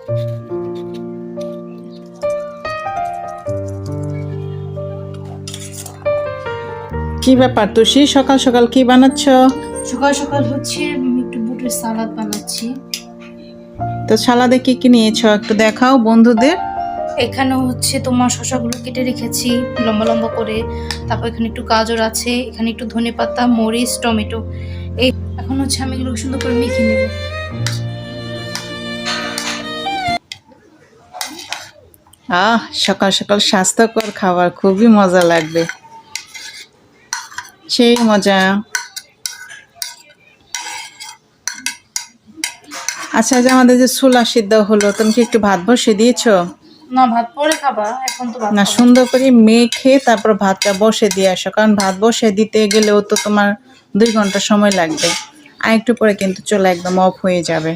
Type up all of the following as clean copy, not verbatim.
কি ব্যাপার তুষি, সকাল সকাল কি বানাচ্ছ? সকাল সকাল হচ্ছে একটু বুটের সালাদ বানাচ্ছি। তো সালাদে কি কি নিয়েছো একটু দেখাও বন্ধুদের। এখানে হচ্ছে তোমার শসাগুলো কেটে রেখেছি লম্বা লম্বা করে, তারপর এখানে একটু গাজর আছে, এখানে একটু ধনেপাতা, মরিচ, টমেটো। এই এখন হচ্ছে আমি এগুলো সুন্দর করে মেখে নেব। সকাল সকাল স্বাস্থ্যকর খাবার খুবই মজা লাগবে, সেই মজা। আচ্ছা, যে আমাদের যে ছোলা সিদ্ধ হলো, তুমি কি একটু ভাত বসিয়ে দিয়েছো? না, ভাত পরে খাবা, এখন তো ভাত না, খাবো। সুন্দর করে মেখে তারপর ভাতটা বসে দিয়ে আসো, কারণ ভাত বসে দিতে গেলেও তো তোমার 2 ঘন্টা সময় লাগবে, আর একটু পরে কিন্তু চুলা একদম অফ হয়ে যাবে।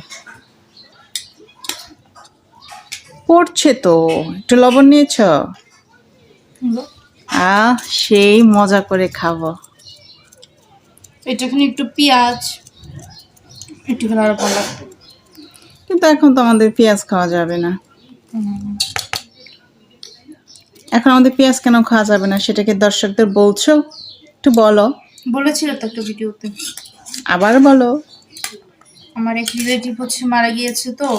পড়ছে তো, একটু লবণ নিয়েছ? হলো। সেই মজা করে খাবো। এটা এখানে একটু পেঁয়াজ একটু হলে আরো ভালো লাগবে। কিন্তু এখন তো আমাদের পেঁয়াজ খাওয়া যাবে না। এখন আমাদের পেঁয়াজ কেন খাওয়া যাবে না, সেটাকে দর্শকদের বলছো? একটু বলো। বলেছিল তো একটা ভিডিওতে। আবার বলো। আমার এক রিলেটিভ হচ্ছে মারা গিয়েছে, তো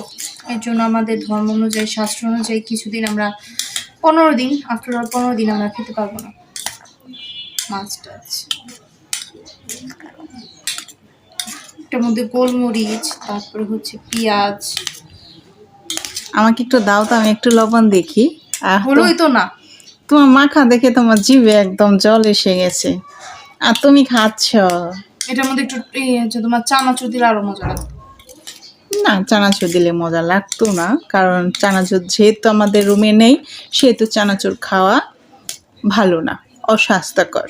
এর জন্য আমাদের ধর্ম অনুযায়ী, শাস্ত্র অনুযায়ী কিছুদিন আমরা 15 দিন, আফটার অল 15 দিন আমরা খেতে পারবো না মাছ টাছ। এটার মধ্যে গোলমরিচ, তারপরে হচ্ছে পেঁয়াজ। আমাকে একটু দাও তো, আমি একটু লবণ দেখি। হলোই তো না। তোমার মাখা দেখে তোমার জিভে একদম জল এসে গেছে, আর তুমি খাচ্ছ। এটার মধ্যে একটু হচ্ছে তোমার চানাচুর দিলে আরো মজা লাগবে। না, চানাচুর দিলে মজা লাগতো না, কারণ চানাচুর যেহেতু আমাদের রুমে নেই, সেহেতু চানাচুর খাওয়া ভালো না, অস্বাস্থ্যকর।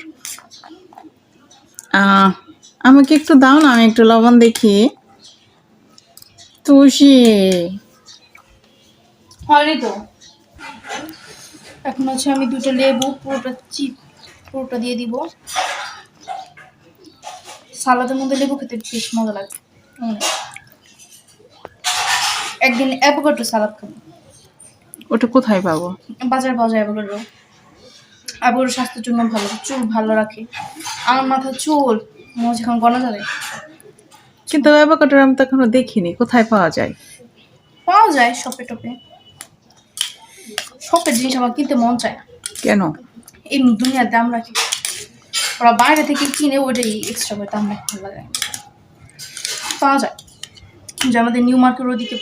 আমাকে একটু দাও না, আমি একটু লবণ দেখি। তুষি, হয়নি তো। এখন হচ্ছে আমি 2টা লেবু পুরোটা দিয়ে দিব। সালাদের মধ্যে লেবু খেতে বেশ মজা লাগে। একদিন অ্যাভোকাডো সালাদ খাবো। ওটা কোথায় পাবো? বাজারে পাওয়া যায় অ্যাভোকাডো। অ্যাভোকাডো স্বাস্থ্যের জন্য ভালো, চুল ভালো রাখে। আমার মাথার চুল মনে এখন গনা যাবে। কিন্তু অ্যাভোকাডো আমি তো এখনো দেখিনি, কোথায় পাওয়া যায়? পাওয়া যায় শপে টপে। শপের জিনিস আমার কিনতে মন চায় না। কেন? এমনি দুনিয়ার দাম রাখে, ওরা বাইরে থেকে কিনে ওইটাই এক্সট্রা করে দাম রাখে, ভালো লাগে। পাওয়া যায় যে আমাদের নিউ মার্কেট ওদিকে